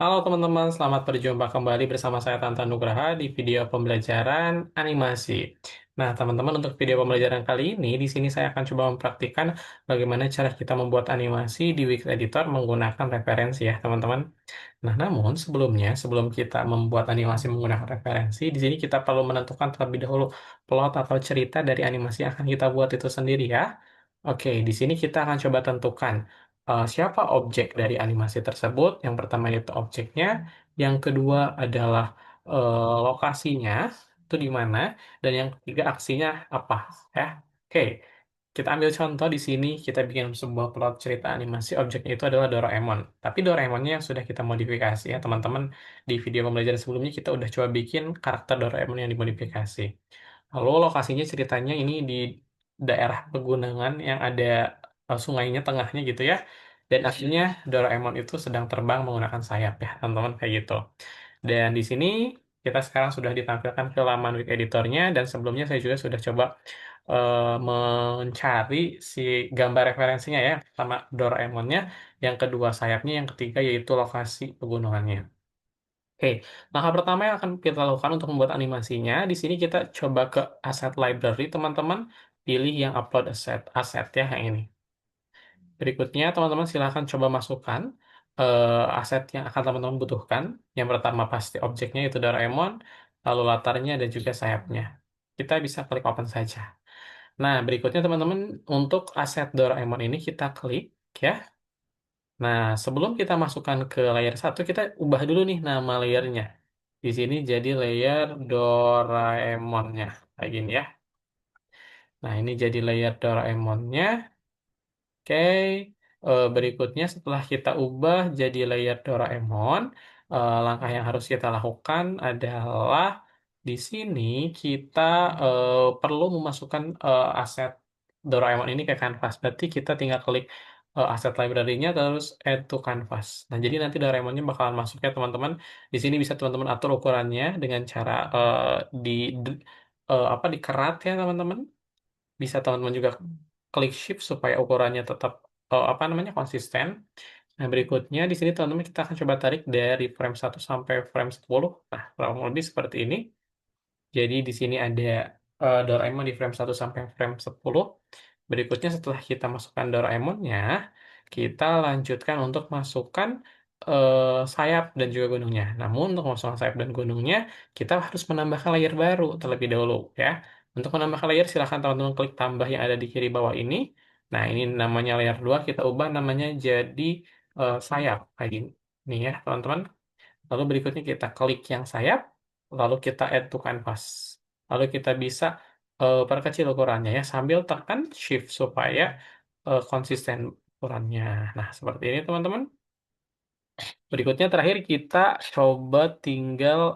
Halo teman-teman, selamat berjumpa kembali bersama saya Tantan Nugraha di video pembelajaran animasi. Nah, teman-teman, untuk video pembelajaran kali ini, di sini saya akan coba mempraktikkan bagaimana cara kita membuat animasi di Wix Editor menggunakan referensi ya, teman-teman. Nah, namun sebelumnya, sebelum kita membuat animasi menggunakan referensi, di sini kita perlu menentukan terlebih dahulu plot atau cerita dari animasi yang akan kita buat itu sendiri ya. Oke, di sini kita akan coba tentukan siapa objek dari animasi tersebut. Yang pertama itu objeknya, yang kedua adalah lokasinya, itu di mana, dan yang ketiga aksinya apa ya. Oke, kita ambil contoh di sini, kita bikin sebuah plot cerita animasi, objeknya itu adalah Doraemon. Tapi Doraemonnya yang sudah kita modifikasi ya, teman-teman. Di video pembelajaran sebelumnya kita udah coba bikin karakter Doraemon yang dimodifikasi. Lalu lokasinya ceritanya ini di daerah pegunungan yang ada sungainya tengahnya gitu ya. Dan akhirnya Doraemon itu sedang terbang menggunakan sayap ya, teman-teman kayak gitu. Dan di sini kita sekarang sudah ditampilkan ke laman web editornya dan sebelumnya saya juga sudah coba mencari si gambar referensinya ya, sama Doraemonnya, yang kedua sayapnya, yang ketiga yaitu lokasi pegunungannya. Oke, langkah pertama yang akan kita lakukan untuk membuat animasinya, di sini kita coba ke Asset Library, teman-teman. Pilih yang Upload Asset, aset ya, yang ini. Berikutnya, teman-teman silahkan coba masukkan aset yang akan teman-teman butuhkan. Yang pertama pasti objeknya itu Doraemon, lalu latarnya dan juga sayapnya. Kita bisa klik Open saja. Nah, berikutnya teman-teman, untuk aset Doraemon ini kita klik ya. Nah, sebelum kita masukkan ke layer satu, kita ubah dulu nih nama layernya. Di sini jadi layer Doraemonnya. Kayak gini ya. Nah, ini jadi layer Doraemonnya. Oke, berikutnya setelah kita ubah jadi layer Doraemon, langkah yang harus kita lakukan adalah di sini kita perlu memasukkan aset Doraemon ini ke Canvas. Berarti kita tinggal klik aset library-nya terus add to Canvas. Nah, jadi nanti Doraemonnya bakalan masuk ya teman-teman. Di sini bisa teman-teman atur ukurannya dengan cara di, apa dikerat ya teman-teman. Bisa teman-teman juga klik shift supaya ukurannya tetap apa namanya konsisten. Nah, berikutnya di sini teman-teman kita akan coba tarik dari frame 1 sampai frame 10. Nah, kurang lebih seperti ini. Jadi di sini ada Doraemon di frame 1 sampai frame 10. Berikutnya setelah kita masukkan Doraemonnya, kita lanjutkan untuk masukkan sayap dan juga gunungnya. Namun untuk memasukkan sayap dan gunungnya, kita harus menambahkan layer baru terlebih dahulu ya. Untuk menambahkan layer, silahkan teman-teman klik tambah yang ada di kiri bawah ini. Nah, ini namanya layer 2, kita ubah namanya jadi sayap. Kayak gini. Nih ya, teman-teman. Lalu berikutnya kita klik yang sayap, lalu kita add to canvas. Lalu kita bisa perkecil ukurannya ya, sambil tekan shift supaya konsisten ukurannya. Nah, seperti ini teman-teman. Berikutnya terakhir kita coba tinggal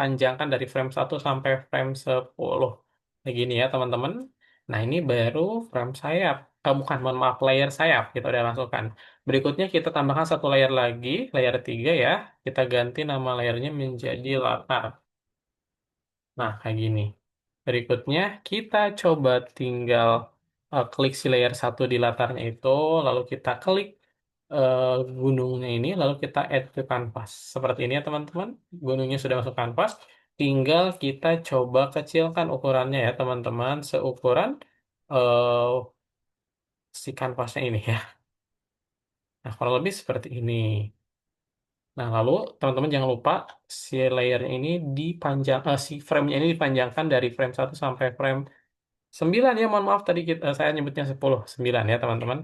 panjangkan dari frame 1 sampai frame 10. Kayak gini ya teman-teman. Nah ini baru frame sayap. Bukan, mohon maaf, layer sayap kita udah masukkan. Berikutnya kita tambahkan satu layer lagi, layer 3 ya. Kita ganti nama layernya menjadi latar. Nah kayak gini. Berikutnya kita coba tinggal klik si layer satu di latarnya itu, lalu kita klik eh, gunungnya ini, lalu kita add ke kanvas. Seperti ini ya teman-teman, gunungnya sudah masuk kanvas, tinggal kita coba kecilkan ukurannya ya teman-teman, seukuran eh, si kanvasnya ini ya. Nah, kurang lebih seperti ini. Nah, lalu teman-teman jangan lupa si layernya ini dipanjang, si frame-nya ini dipanjangkan dari frame 1 sampai frame 9 ya, mohon maaf tadi saya nyebutnya 10, 9 ya teman-teman.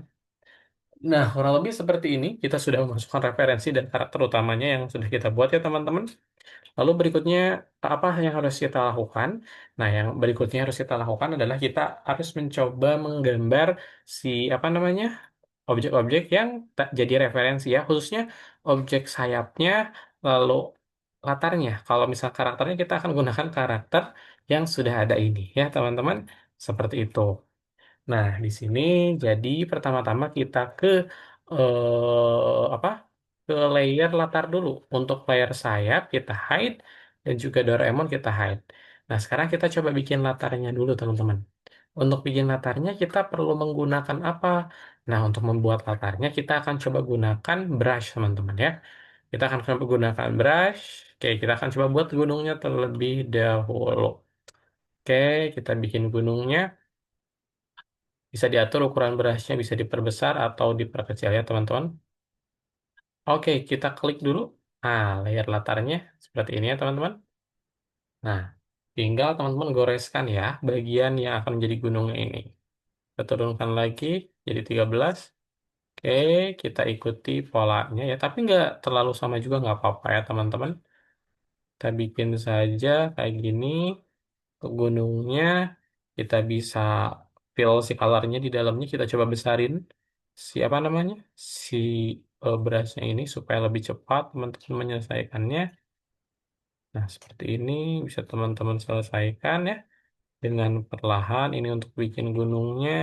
Nah, kurang lebih seperti ini, kita sudah memasukkan referensi dan karakter utamanya yang sudah kita buat ya teman-teman. Lalu berikutnya, apa yang harus kita lakukan? Nah, yang berikutnya harus kita lakukan adalah kita harus mencoba menggambar si, apa namanya, objek-objek yang tak jadi referensi ya, khususnya objek sayapnya, lalu latarnya. Kalau misal karakternya, kita akan gunakan karakter yang sudah ada ini ya teman-teman, seperti itu. Nah, di sini jadi pertama-tama kita ke apa? Ke layer latar dulu. Untuk layer sayap kita hide dan juga Doraemon kita hide. Nah, sekarang kita coba bikin latarnya dulu, teman-teman. Untuk bikin latarnya kita perlu menggunakan apa? Nah, untuk membuat latarnya kita akan coba gunakan brush, teman-teman ya. Kita akan menggunakan brush. Oke, kita akan coba buat gunungnya terlebih dahulu. Oke, kita bikin gunungnya. Bisa diatur ukuran brushnya, bisa diperbesar atau diperkecil ya, teman-teman. Oke, kita klik dulu. Nah, layer latarnya seperti ini ya, teman-teman. Nah, tinggal teman-teman goreskan ya bagian yang akan menjadi gunungnya ini. Kita turunkan lagi jadi 13. Oke, kita ikuti polanya ya. Tapi nggak terlalu sama juga nggak apa-apa ya, teman-teman. Kita bikin saja kayak gini. Untuk gunungnya, kita bisa fill si colornya di dalamnya. Kita coba besarin si apa namanya? Si brushnya ini supaya lebih cepat teman-teman menyelesaikannya. Nah, seperti ini bisa teman-teman selesaikan ya dengan perlahan. Ini untuk bikin gunungnya.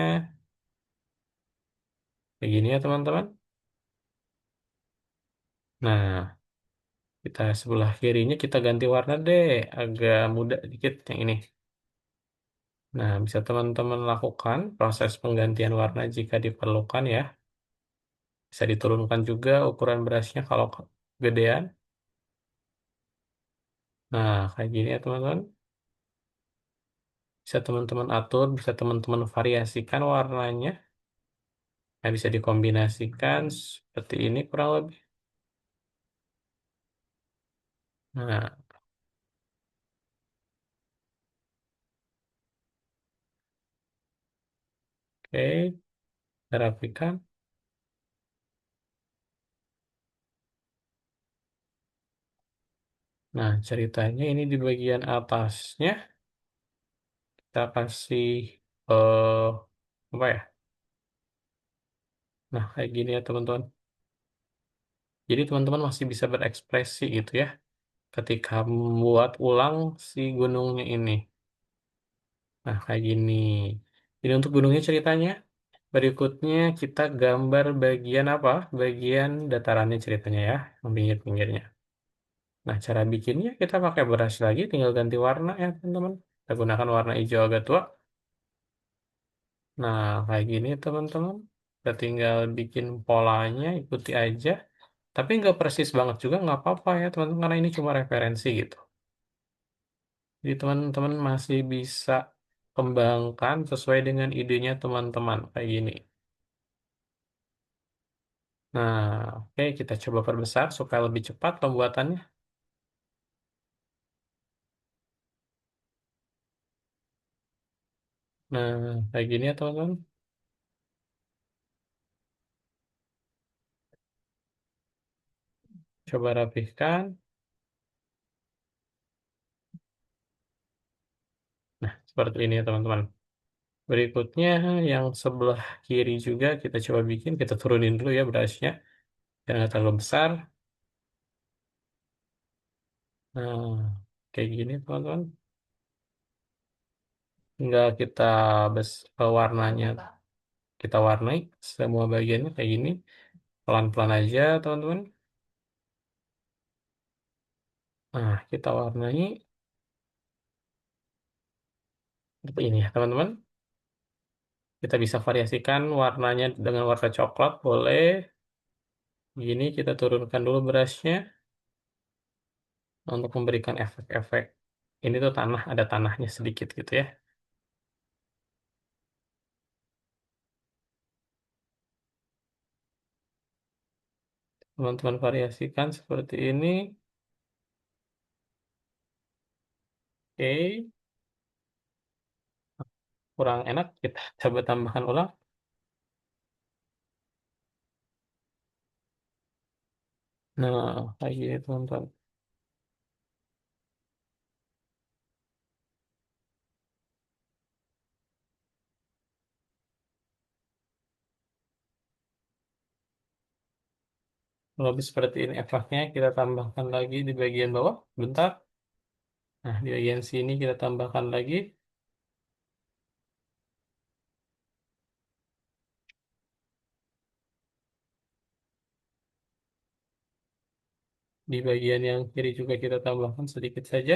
Kayak gini ya, teman-teman. Nah, kita sebelah kirinya kita ganti warna deh. Agak muda dikit yang ini. Nah, bisa teman-teman lakukan proses penggantian warna jika diperlukan ya. Bisa diturunkan juga ukuran brushnya kalau gedean. Nah, kayak gini ya teman-teman. Bisa teman-teman atur, bisa teman-teman variasikan warnanya. Nah, bisa dikombinasikan seperti ini kurang lebih. Nah, oke, kita rapikan. Nah, ceritanya ini di bagian atasnya kita kasih eh apa ya? Nah, kayak gini ya teman-teman. Jadi teman-teman masih bisa berekspresi gitu ya ketika membuat ulang si gunungnya ini. Nah, kayak gini. Ini untuk gunungnya ceritanya. Berikutnya kita gambar bagian apa? Bagian datarannya ceritanya ya, yang pinggir-pinggirnya. Nah, cara bikinnya kita pakai brush lagi, tinggal ganti warna ya teman-teman. Kita gunakan warna hijau agak tua. Nah, kayak gini teman-teman. Kita tinggal bikin polanya, ikuti aja. Tapi nggak persis banget juga, nggak apa-apa ya teman-teman, karena ini cuma referensi gitu. Jadi teman-teman masih bisa kembangkan sesuai dengan idenya teman-teman, kayak gini. Nah, oke, kita coba perbesar supaya lebih cepat pembuatannya. Nah, kayak gini ya teman-teman. Coba rapihkan. Nah, seperti ini ya teman-teman. Berikutnya yang sebelah kiri juga kita coba bikin. Kita turunin dulu ya brushnya. Biar nggak terlalu besar. Nah, kayak gini teman-teman. Tinggal kita warnanya. Kita warnai semua bagiannya kayak gini. Pelan-pelan aja teman-teman. Nah, kita warnai seperti ini ya teman-teman. Kita bisa variasikan warnanya dengan warna coklat, boleh. Gini kita turunkan dulu brushnya untuk memberikan efek-efek. Ini tuh tanah, ada tanahnya sedikit gitu ya. Teman-teman variasikan seperti ini. Oke, kurang enak. Kita coba tambahkan ulang. Nah, kayak gini teman-teman. Lebih seperti ini efeknya. Kita tambahkan lagi di bagian bawah. Bentar. Nah, di bagian sini kita tambahkan lagi. Di bagian yang kiri juga kita tambahkan sedikit saja.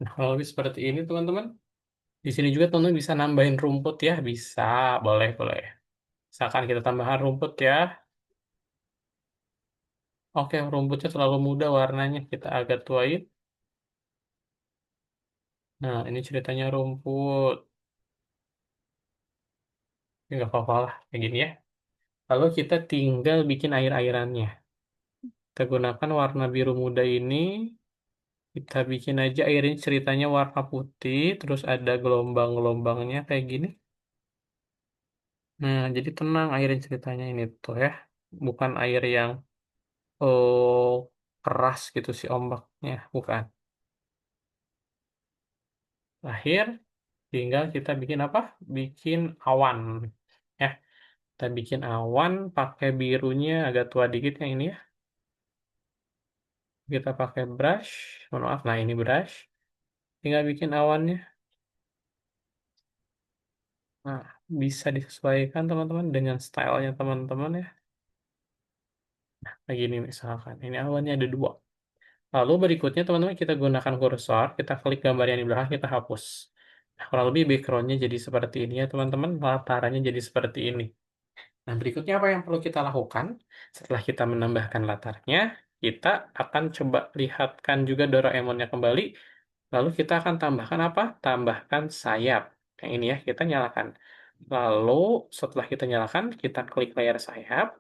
Nah, kalau lebih seperti ini teman-teman. Di sini juga teman-teman bisa nambahin rumput ya, bisa, boleh, boleh. Misalkan kita tambahkan rumput ya. Oke, rumputnya terlalu muda warnanya, kita agak tuain. Nah, ini ceritanya rumput. Ini nggak apa-apa lah, kayak gini ya. Lalu kita tinggal bikin air-airannya. Kita gunakan warna biru muda ini. Kita bikin aja airnya ceritanya warna putih, terus ada gelombang-gelombangnya kayak gini. Nah, jadi tenang airin ceritanya ini tuh ya. Bukan air yang oh keras gitu sih ombaknya, bukan. Terakhir, tinggal kita bikin apa? Bikin awan. Ya, kita bikin awan pakai birunya agak tua dikit yang ini ya. Kita pakai brush. Mohon maaf, nah ini brush. Tinggal bikin awannya. Nah, bisa disesuaikan teman-teman dengan stylenya teman-teman ya. Kayak gini misalkan. Ini awannya ada dua. Lalu berikutnya teman-teman kita gunakan kursor, kita klik gambar yang di belakang, kita hapus. Nah, kurang lebih backgroundnya jadi seperti ini ya teman-teman, latarnya jadi seperti ini. Nah, berikutnya apa yang perlu kita lakukan? Setelah kita menambahkan latarnya, kita akan coba lihatkan juga Doraemonnya kembali. Lalu kita akan tambahkan apa? Tambahkan sayap. Yang ini ya, kita nyalakan. Lalu setelah kita nyalakan, kita klik layar sayap.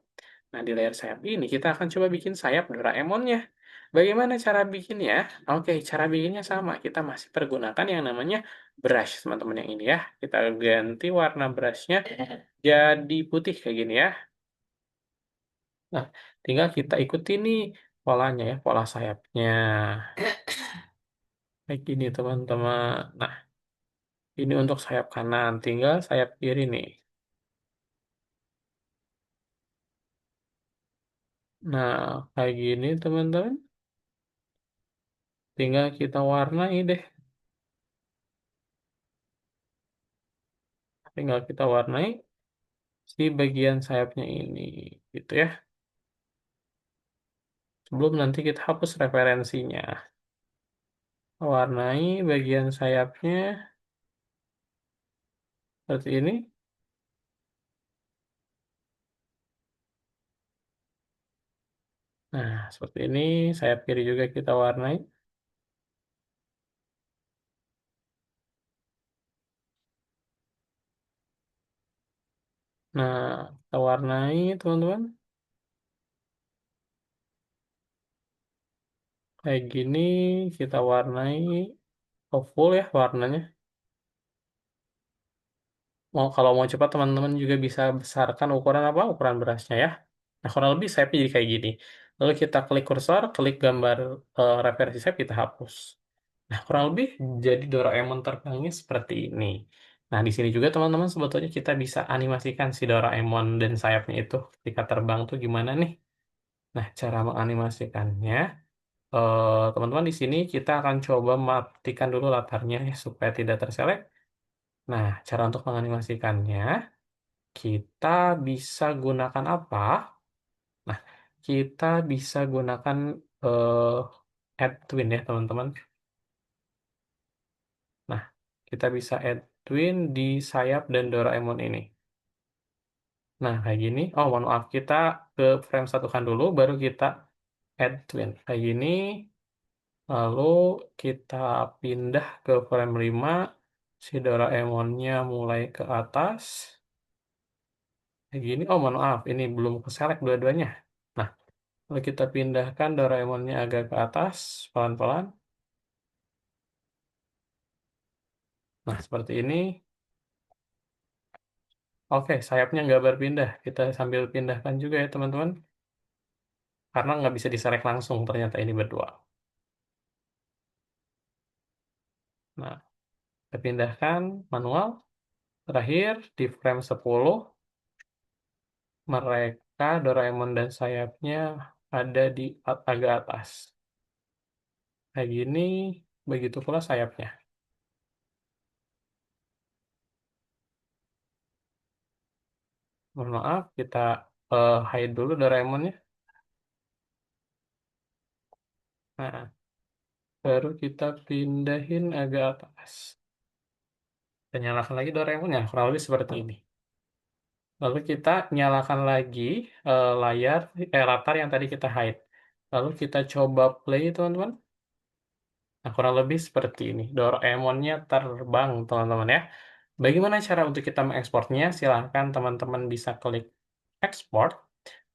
Nah, di layar sayap ini kita akan coba bikin sayap Doraemonnya. Bagaimana cara bikinnya? Oke, cara bikinnya sama. Kita masih pergunakan yang namanya brush, teman-teman yang ini ya. Kita ganti warna brushnya jadi putih kayak gini ya. Nah, tinggal kita ikuti nih polanya ya, pola sayapnya. Kayak gini, teman-teman. Nah, ini untuk sayap kanan, tinggal sayap kiri nih. Nah, kayak gini, teman-teman. Tinggal kita warnai deh. Tinggal kita warnai si bagian sayapnya ini gitu ya, sebelum nanti kita hapus referensinya. Warnai bagian sayapnya seperti ini. Nah, seperti ini sayap kiri juga kita warnai. Nah, kita warnai teman-teman kayak gini, kita warnai full ya warnanya. Mau kalau mau cepat teman-teman juga bisa besarkan ukuran apa? Ukuran berasnya ya. Nah, kurang lebih sayapnya jadi kayak gini. Lalu kita klik kursor, klik gambar referensi sayap, kita hapus. Nah, kurang lebih jadi Doraemon terbangnya seperti ini. Nah, di sini juga teman-teman sebetulnya kita bisa animasikan si Doraemon dan sayapnya itu ketika terbang tuh gimana nih? Nah, cara menganimasikannya, teman-teman di sini kita akan coba matikan dulu latarnya ya, supaya tidak terselect. Nah, cara untuk menganimasikannya, kita bisa gunakan apa? Nah, kita bisa gunakan add twin ya, teman-teman. Nah, kita bisa add twin di sayap dan Doraemon ini. Nah, kayak gini. Oh, mohon maaf. Kita ke frame satu kan dulu, baru kita add twin. Kayak gini. Lalu kita pindah ke frame 5. Si Doraemonnya mulai ke atas. Kayak gini. Oh, mohon maaf. Ini belum ke select dua-duanya. Nah, lalu kita pindahkan Doraemonnya agak ke atas. Pelan-pelan. Nah, seperti ini. Oke, sayapnya nggak berpindah. Kita sambil pindahkan juga ya, teman-teman. Karena nggak bisa diselect langsung ternyata ini berdua. Nah, kita pindahkan manual. Terakhir, di frame 10, mereka Doraemon dan sayapnya ada di agak atas. Kayak gini, begitu pula sayapnya. Mohon maaf, kita hide dulu Doraemonnya. Nah, baru kita pindahin agak atas. Kita nyalakan lagi Doraemonnya, kurang lebih seperti ini. Lalu kita nyalakan lagi latar yang tadi kita hide. Lalu kita coba play, teman-teman. Nah, kurang lebih seperti ini. Doraemonnya terbang, teman-teman ya. Bagaimana cara untuk kita mengekspornya? Silahkan teman-teman bisa klik export,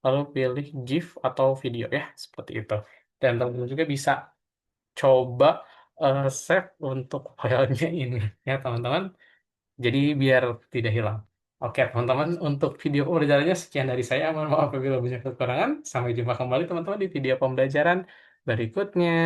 lalu pilih GIF atau video ya, seperti itu. Dan teman-teman juga bisa coba save untuk filenya ini ya, teman-teman. Jadi biar tidak hilang. Oke, teman-teman, untuk video pembelajarannya sekian dari saya. Mohon maaf apabila banyak kekurangan. Sampai jumpa kembali, teman-teman, di video pembelajaran berikutnya.